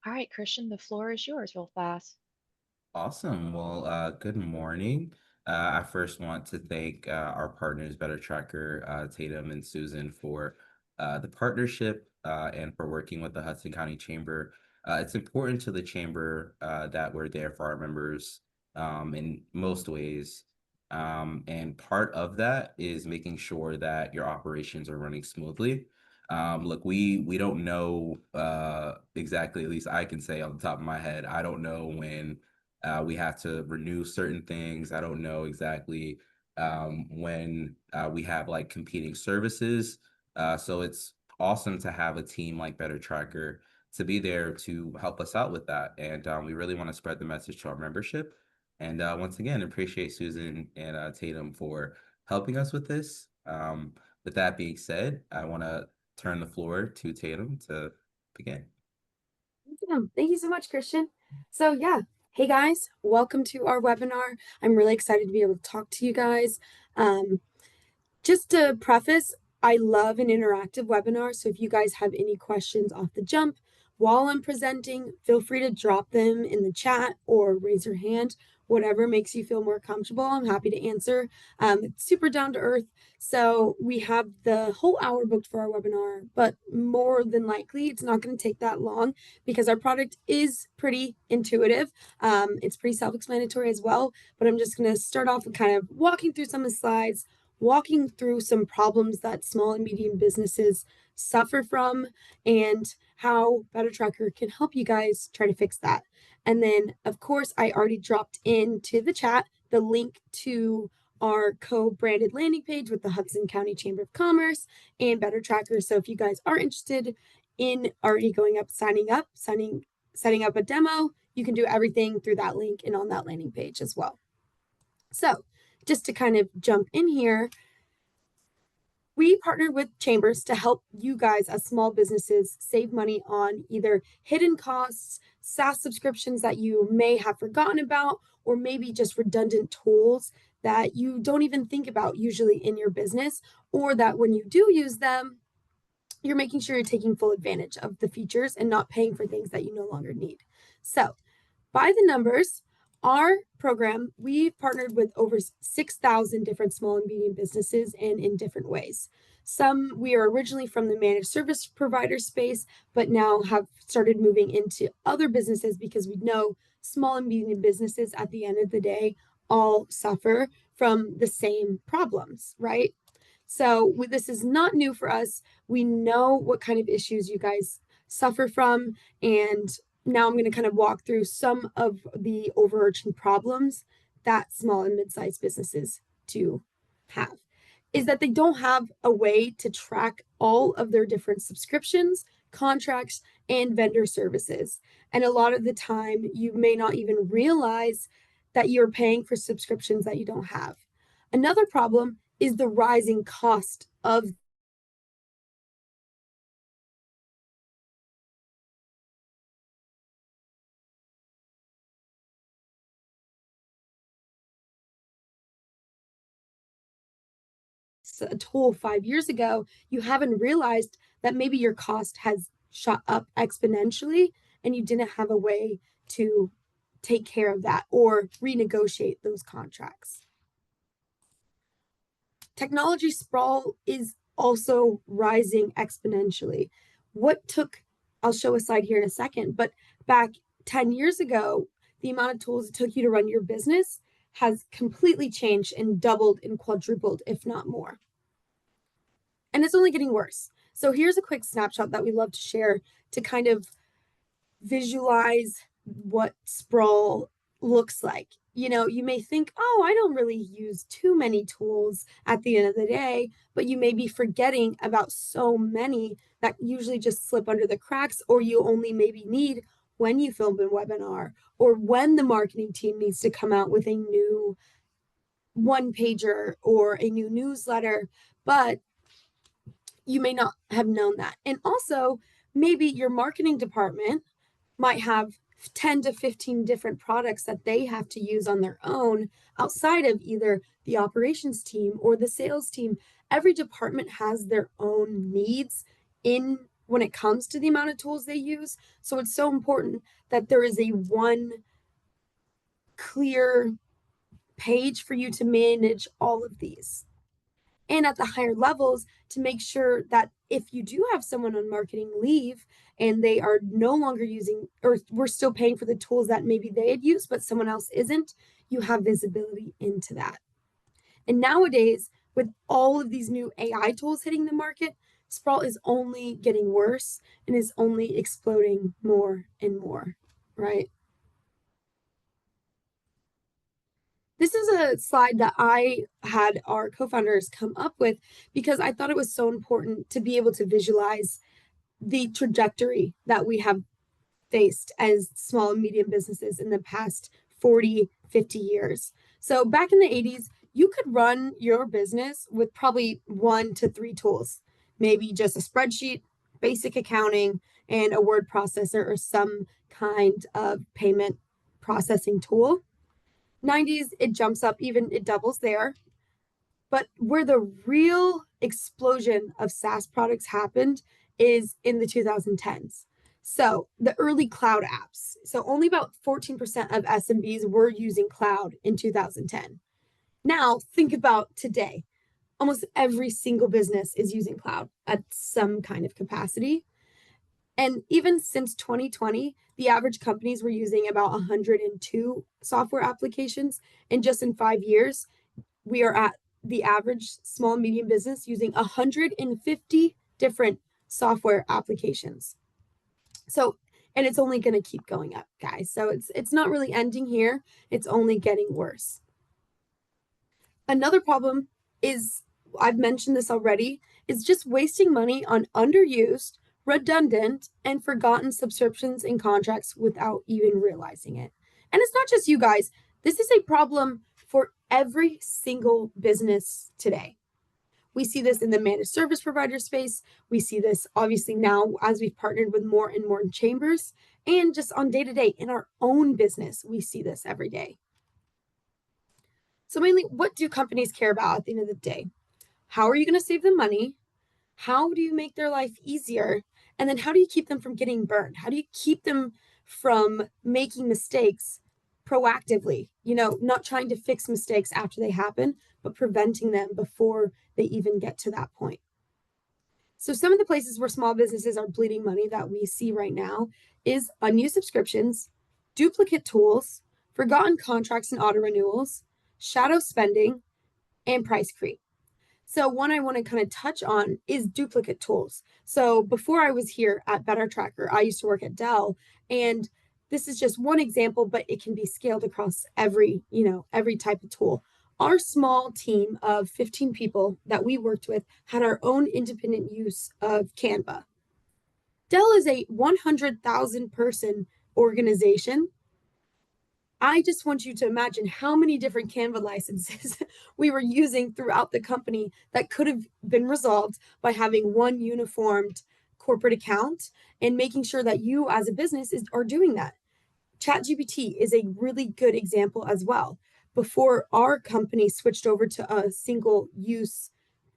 All right, Christian, the floor is yours real fast. Awesome. Well, good morning. I first want to thank our partners, BetterTracker, Tatum and Susan, for the partnership and for working with the Hudson County Chamber. It's important to the Chamber that we're there for our members in most ways. And part of that is making sure that your operations are running smoothly. Look, we don't know exactly, at least I can say on the top of my head, I don't know when we have to renew certain things. I don't know exactly when we have like competing services. So it's awesome to have a team like Better Tracker to be there to help us out with that. And we really want to spread the message to our membership. And once again, appreciate Susan and Tatum for helping us with this. With that being said, I want to turn the floor to Tatum to begin. Awesome. Thank you so much, Christian. So, yeah, hey guys, welcome to our webinar. I'm really excited to be able to talk to you guys. Um, just to preface, I love an interactive webinar. So, if you guys have any questions off the jump while I'm presenting, feel free to drop them in the chat or raise your hand, whatever makes you feel more comfortable. I'm happy to answer. It's super down to earth. So, we have the whole hour booked for our webinar, but more than likely, it's not going to take that long because our product is pretty intuitive. It's pretty self explanatory as well. But I'm just going to start off with kind of walking through some of the slides, walking through some problems that small and medium businesses suffer from, and how BetterTracker can help you guys try to fix that. And then, of course, I already dropped into the chat the link to our co-branded landing page with the Hudson County Chamber of Commerce and BetterTracker. So if you guys are interested in already going up, setting up a demo, you can do everything through that link and on that landing page as well. So just to kind of jump in here, we partnered with Chambers to help you guys as small businesses save money on either hidden costs, SaaS subscriptions that you may have forgotten about, or maybe just redundant tools that you don't even think about usually in your business, or that when you do use them, you're making sure you're taking full advantage of the features and not paying for things that you no longer need. So, by the numbers, our program, we've partnered with over 6,000 different small and medium businesses and in different ways. Some we are originally from the managed service provider space, but now have started moving into other businesses because we know small and medium businesses at the end of the day all suffer from the same problems, right? So this is not new for us. We know what kind of issues you guys suffer from. And now I'm going to kind of walk through some of the overarching problems that small and mid-sized businesses do have. Is that they don't have a way to track all of their different subscriptions, contracts, and vendor services. And a lot of the time, you may not even realize that you're paying for subscriptions that you don't have. Another problem is the rising cost of a tool 5 years ago. You haven't realized that maybe your cost has shot up exponentially and you didn't have a way to take care of that or renegotiate those contracts. Technology sprawl is also rising exponentially. What took, I'll show a slide here in a second, but back 10 years ago, the amount of tools it took you to run your business has completely changed and doubled and quadrupled, if not more. And it's only getting worse. So here's a quick snapshot that we love to share to kind of visualize what sprawl looks like. You know, you may think, oh, I don't really use too many tools at the end of the day, but you may be forgetting about so many that usually just slip under the cracks, or you only maybe need when you film a webinar or when the marketing team needs to come out with a new one pager or a new newsletter. But you may not have known that. And also, maybe your marketing department might have 10 to 15 different products that they have to use on their own outside of either the operations team or the sales team. Every department has their own needs in when it comes to the amount of tools they use. So it's so important that there is a one clear page for you to manage all of these. And at the higher levels, to make sure that if you do have someone on marketing leave and they are no longer using, or we're still paying for the tools that maybe they had used, but someone else isn't, you have visibility into that. And nowadays, with all of these new AI tools hitting the market, sprawl is only getting worse and is only exploding more and more, right? This is a slide that I had our co-founders come up with because I thought it was so important to be able to visualize the trajectory that we have faced as small and medium businesses in the past 40, 50 years. So back in the 80s, you could run your business with probably 1 to 3 tools, maybe just a spreadsheet, basic accounting, and a word processor or some kind of payment processing tool. 90s, it jumps up, even it doubles there. But where the real explosion of SaaS products happened is in the 2010s. So the early cloud apps. So only about 14% of SMBs were using cloud in 2010. Now think about today. Almost every single business is using cloud at some kind of capacity. And even since 2020, the average companies were using about 102 software applications. And just in 5 years, we are at the average small and medium business using 150 different software applications. So, and it's only going to keep going up, guys. So it's not really ending here. It's only getting worse. Another problem is, I've mentioned this already, is just wasting money on underused, redundant, and forgotten subscriptions and contracts without even realizing it. And it's not just you guys. This is a problem for every single business today. We see this in the managed service provider space. We see this obviously now as we've partnered with more and more chambers, and just on day to day in our own business, we see this every day. So mainly, what do companies care about at the end of the day? How are you going to save them money? How do you make their life easier? And then how do you keep them from getting burned? How do you keep them from making mistakes proactively? You know, not trying to fix mistakes after they happen, but preventing them before they even get to that point. So some of the places where small businesses are bleeding money that we see right now is unused subscriptions, duplicate tools, forgotten contracts and auto renewals, shadow spending, and price creep. So one I want to kind of touch on is duplicate tools. So before I was here at BetterTracker, I used to work at Dell, and this is just one example, but it can be scaled across every type of tool. Our small team of 15 people that we worked with had our own independent use of Canva. Dell is a 100,000 person organization. I just want you to imagine how many different Canva licenses we were using throughout the company that could have been resolved by having one uniformed corporate account and making sure that you as a business are doing that. ChatGPT is a really good example as well. Before our company switched over to a single use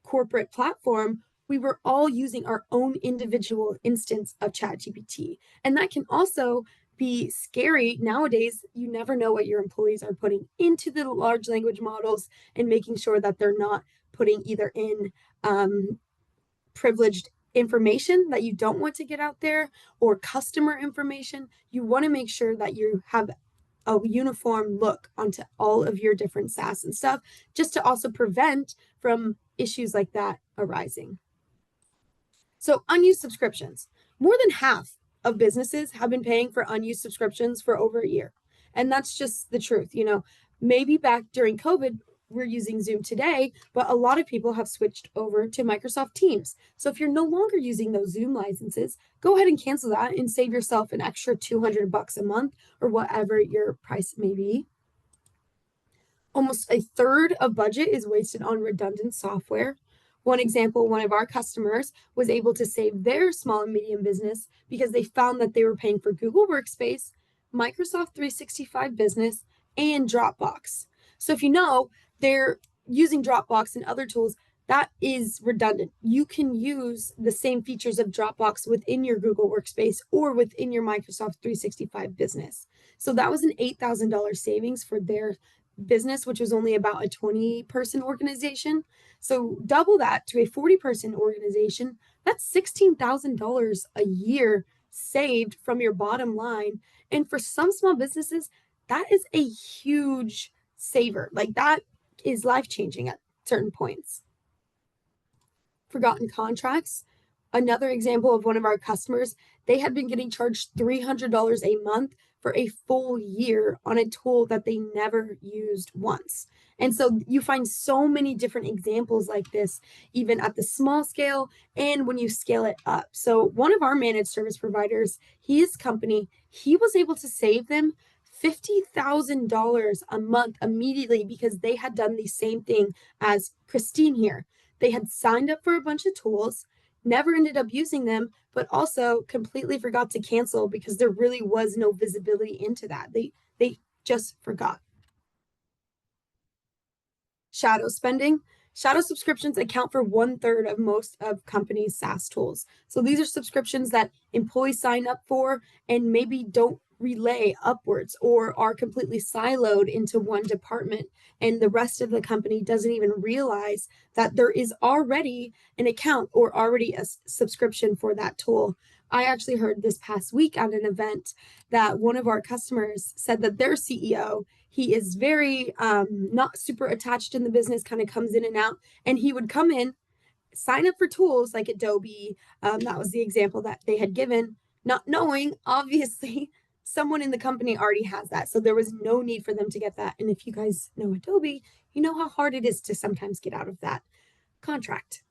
corporate platform, we were all using our own individual instance of ChatGPT. And that can also be scary. Nowadays, you never know what your employees are putting into the large language models and making sure that they're not putting either in privileged information that you don't want to get out there or customer information. You want to make sure that you have a uniform look onto all of your different SaaS and stuff, just to also prevent from issues like that arising. So unused subscriptions. More than half of businesses have been paying for unused subscriptions for over a year. And that's just the truth. You know, maybe back during COVID, we're using Zoom today, but a lot of people have switched over to Microsoft Teams. So if you're no longer using those Zoom licenses, go ahead and cancel that and save yourself an extra $200 a month or whatever your price may be. Almost a third of budget is wasted on redundant software. One example, one of our customers was able to save their small and medium business because they found that they were paying for Google Workspace, Microsoft 365 Business, and Dropbox. So if you know, they're using Dropbox and other tools. that is redundant. You can use the same features of Dropbox within your Google Workspace or within your Microsoft 365 business. So that was an $8,000 savings for their business, which was only about a 20-person organization. So double that to a 40-person organization, that's $16,000 a year saved from your bottom line. And for some small businesses, that is a huge saver. Like that is life-changing at certain points. Forgotten contracts. Another example of one of our customers, they had been getting charged $300 a month for a full year on a tool that they never used once. And so you find so many different examples like this, even at the small scale and when you scale it up. So one of our managed service providers, his company, he was able to save them $50,000 a month immediately because they had done the same thing as Christine here. They had signed up for a bunch of tools, never ended up using them, but also completely forgot to cancel because there really was no visibility into that. They just forgot. Shadow spending. Shadow subscriptions account for 1/3 of most of companies' SaaS tools. So these are subscriptions that employees sign up for and maybe don't relay upwards or are completely siloed into one department, and the rest of the company doesn't even realize that there is already an account or already a subscription for that tool. I actually heard this past week at an event that one of our customers said that their CEO, he is very not super attached in the business, kind of comes in and out, and he would come in, sign up for tools like Adobe. That was the example that they had given, not knowing, obviously, someone in the company already has that. So there was no need for them to get that. And if you guys know Adobe, you know how hard it is to sometimes get out of that contract.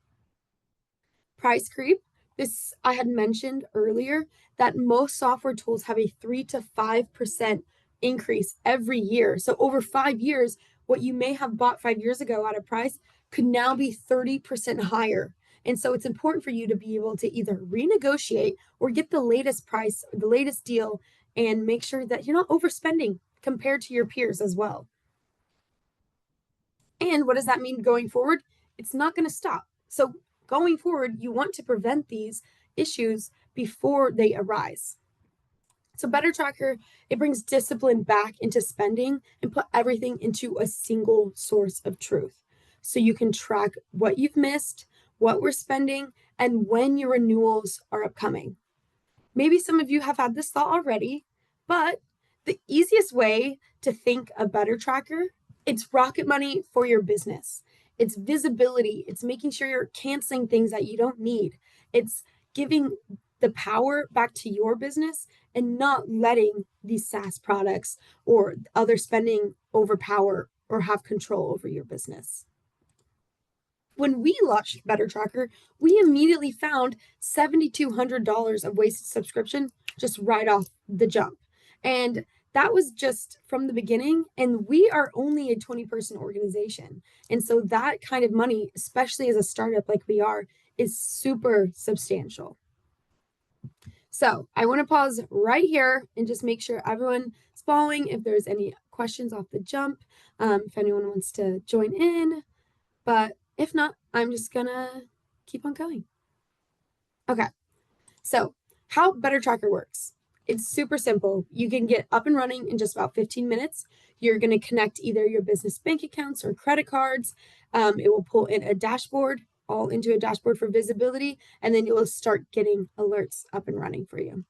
Price creep. This I had mentioned earlier that most software tools have a 3 to 5% increase every year. So over 5 years, what you may have bought 5 years ago at a price could now be 30% higher. And so it's important for you to be able to either renegotiate or get the latest price, or the latest deal, and make sure that you're not overspending compared to your peers as well. And what does that mean going forward? It's not going to stop. So going forward, you want to prevent these issues before they arise. So BetterTracker, it brings discipline back into spending and put everything into a single source of truth. So you can track what you've missed, what we're spending, and when your renewals are upcoming. Maybe some of you have had this thought already, but the easiest way to think of BetterTracker, it's rocket money for your business. It's visibility. It's making sure you're canceling things that you don't need. It's giving the power back to your business and not letting these SaaS products or other spending overpower or have control over your business. When we launched BetterTracker, we immediately found $7,200 of wasted subscription just right off the jump. And that was just from the beginning. And we are only a 20-person organization. And so that kind of money, especially as a startup like we are, is super substantial. So I want to pause right here and just make sure everyone's following. If there's any questions off the jump, if anyone wants to join in. But if not, I'm just gonna keep on going. Okay, so how BetterTracker works. It's super simple. You can get up and running in just about 15 minutes. You're gonna connect either your business bank accounts or credit cards. It will pull in a dashboard, all into a dashboard for visibility, and then it will start getting alerts up and running for you.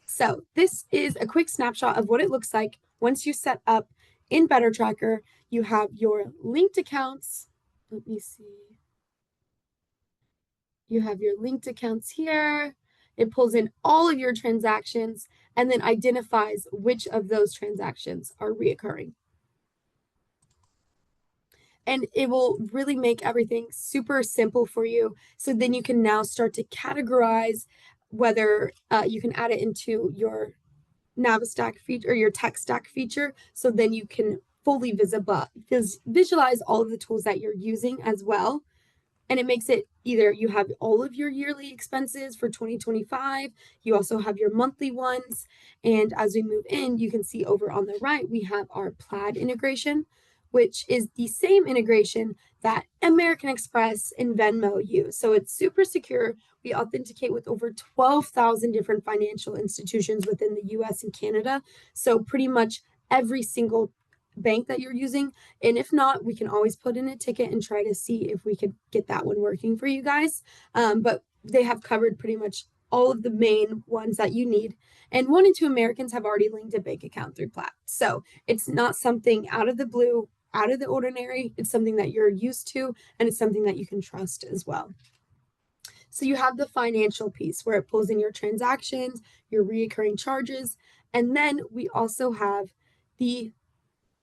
So this is a quick snapshot of what it looks like once you set up in BetterTracker. You have your linked accounts. Let me see. You have your linked accounts here. It pulls in all of your transactions and then identifies which of those transactions are reoccurring. And it will really make everything super simple for you. So then you can now start to categorize whether you can add it into your Navistack feature or your tech stack feature. So then you can fully visualize all of the tools that you're using as well. And it makes it either you have all of your yearly expenses for 2025, you also have your monthly ones. And as we move in, you can see over on the right, we have our Plaid integration, which is the same integration that American Express and Venmo use. So it's super secure. We authenticate with over 12,000 different financial institutions within the US and Canada. So pretty much every single bank that you're using. And if not, we can always put in a ticket and try to see if we could get that one working for you guys. But they have covered pretty much all of the main ones that you need. And 1 in 2 Americans have already linked a bank account through Plaid. So it's not something out of the blue, out of the ordinary. It's something that you're used to, and it's something that you can trust as well. So you have the financial piece where it pulls in your transactions, your recurring charges, and then we also have the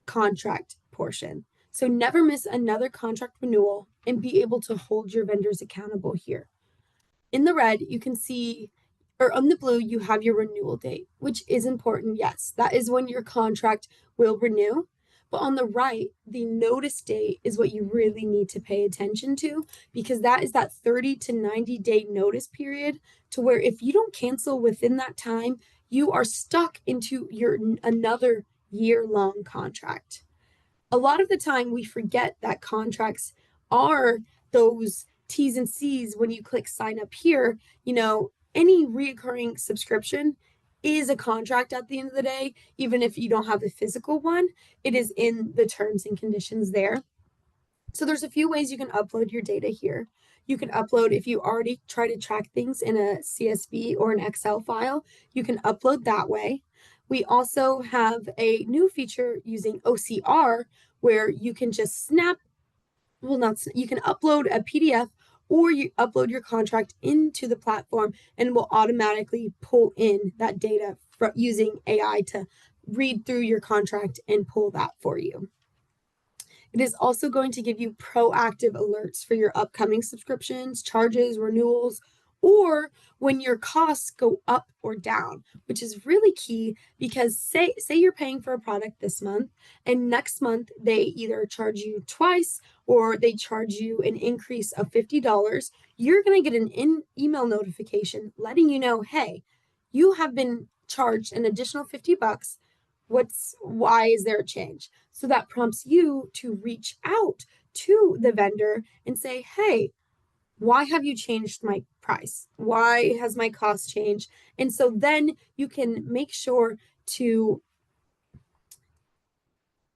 contract portion. So never miss another contract renewal and be able to hold your vendors accountable here. In the red, you can see, or on the blue, you have your renewal date, which is important. Yes, that is when your contract will renew. But on the right, the notice date is what you really need to pay attention to, because that is that 30 to 90-day notice period, to where if you don't cancel within that time, you are stuck into your another year-long contract. A lot of the time we forget that contracts are those T's and C's. When you click sign up here, any reoccurring subscription is a contract at the end of the day. Even if you don't have a physical one, it is in the terms and conditions there. So there's a few ways you can upload your data here. You can upload, if you already try to track things in a CSV or an Excel file, you can upload that way. We also have a new feature using OCR where you can just you can upload a PDF, or you upload your contract into the platform and it will automatically pull in that data using AI to read through your contract and pull that for you. It is also going to give you proactive alerts for your upcoming subscriptions, charges, renewals, or when your costs go up or down, which is really key, because say you're paying for a product this month and next month they either charge you twice or they charge you an increase of $50, you're going to get an email notification letting you know, hey, you have been charged an additional $50. Why is there a change? So that prompts you to reach out to the vendor and say, hey, why have you changed my price? Why has my cost changed? And so then you can make sure to,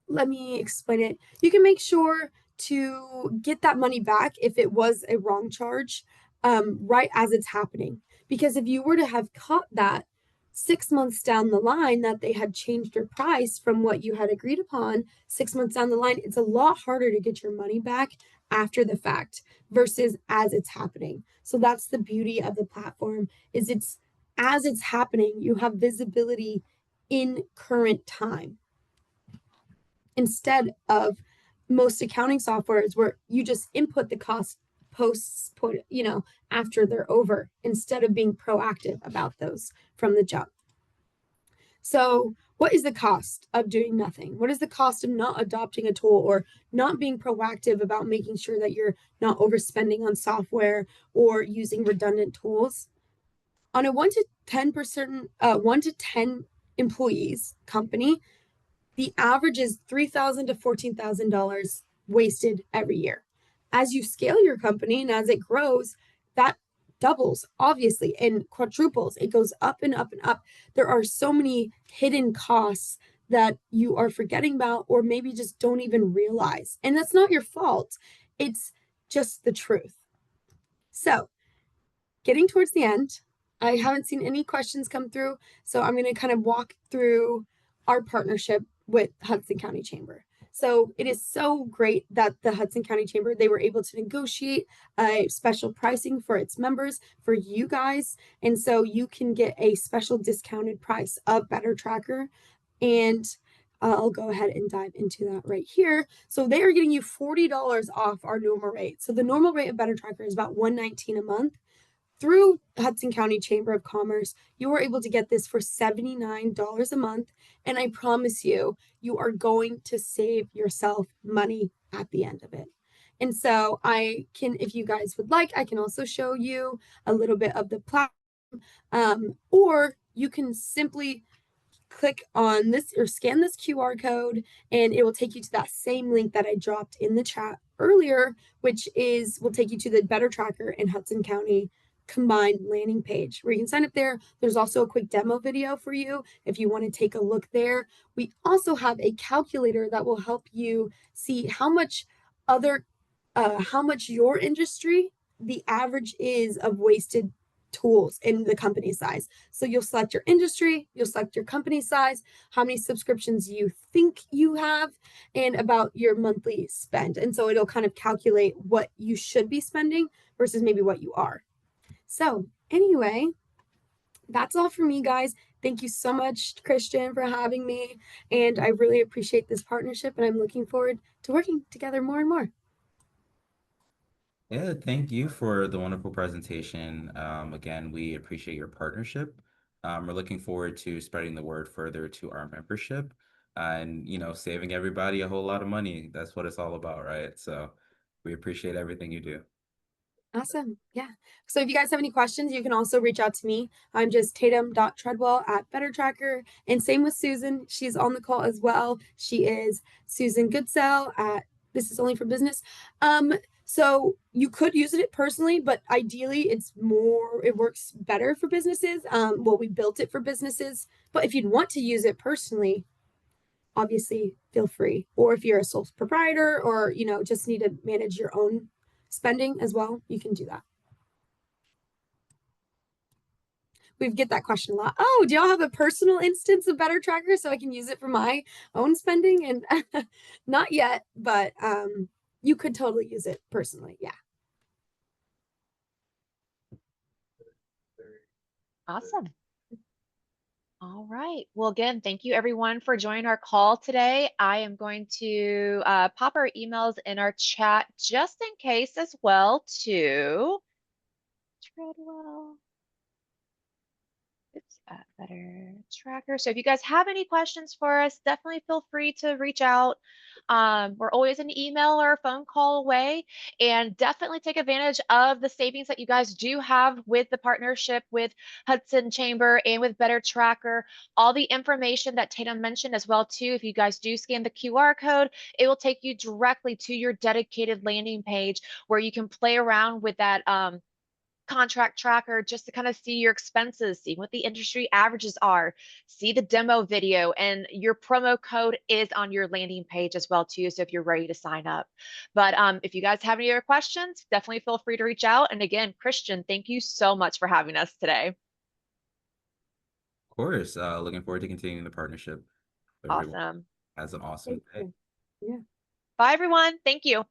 let me explain it. You can make sure to get that money back if it was a wrong charge, right as it's happening. Because if you were to have caught that 6 months down the line that they had changed your price from what you had agreed upon, 6 months down the line, it's a lot harder to get your money back after the fact versus as it's happening. So that's the beauty of the platform, is it's as it's happening, you have visibility in current time, instead of most accounting softwares where you just input the cost posts after they're over, instead of being proactive about those from the jump. So what is the cost of doing nothing? What is the cost of not adopting a tool or not being proactive about making sure that you're not overspending on software or using redundant tools? On a 1 to 10 employees company, the average is $3,000 to $14,000 wasted every year. As you scale your company and as it grows, that doubles, obviously, and quadruples. It goes up and up and up. There are so many hidden costs that you are forgetting about, or maybe just don't even realize. And that's not your fault. It's just the truth. So, getting towards the end, I haven't seen any questions come through. So I'm going to kind of walk through our partnership with Hudson County Chamber. So it is so great that the Hudson County Chamber, they were able to negotiate a special pricing for its members, for you guys. And so you can get a special discounted price of BetterTracker. And I'll go ahead and dive into that right here. So they are getting you $40 off our normal rate. So the normal rate of BetterTracker is about $119 a month. Through Hudson County Chamber of Commerce, you are able to get this for $79 a month. And I promise you, you are going to save yourself money at the end of it. And so if you guys would like, I can also show you a little bit of the platform, or you can simply click on this or scan this QR code, and it will take you to that same link that I dropped in the chat earlier, which will take you to the BetterTracker in Hudson County combined landing page where you can sign up there. There's also a quick demo video for you if you want to take a look there. We also have a calculator that will help you see how much your industry, the average is of wasted tools in the company size. So you'll select your industry, you'll select your company size, how many subscriptions you think you have, and about your monthly spend. And so it'll kind of calculate what you should be spending versus maybe what you are. So anyway, that's all for me, guys. Thank you so much, Christian, for having me. And I really appreciate this partnership, and I'm looking forward to working together more and more. Yeah, thank you for the wonderful presentation. Again, we appreciate your partnership. We're looking forward to spreading the word further to our membership and, saving everybody a whole lot of money. That's what it's all about, right? So we appreciate everything you do. Awesome. Yeah. So if you guys have any questions, you can also reach out to me. I'm just tatum.treadwell@BetterTracker. And same with Susan. She's on the call as well. She is Susan Goodsell at This Is Only for Business. So you could use it personally, but ideally it works better for businesses. Well, we built it for businesses, but if you'd want to use it personally, obviously feel free. Or if you're a sole proprietor or, just need to manage your own spending as well, you can do that. We get that question a lot. Oh, do y'all have a personal instance of BetterTracker so I can use it for my own spending? And not yet, but you could totally use it personally. Yeah. Awesome. All right. Well, again, thank you everyone for joining our call today. I am going to pop our emails in our chat just in case as well to Treadwell. It's BetterTracker. So if you guys have any questions for us, definitely feel free to reach out. We're always an email or a phone call away, and definitely take advantage of the savings that you guys do have with the partnership with Hudson Chamber and with BetterTracker. All the information that Tatum mentioned as well too. If you guys do scan the QR code, it will take you directly to your dedicated landing page where you can play around with that contract tracker just to kind of see your expenses, see what the industry averages are, see the demo video, and your promo code is on your landing page as well too. So if you're ready to sign up, but if you guys have any other questions, definitely feel free to reach out. And again, Christian, thank you so much for having us today. Of course, looking forward to continuing the partnership. Everyone Awesome. has an awesome day. Yeah. Bye everyone. Thank you.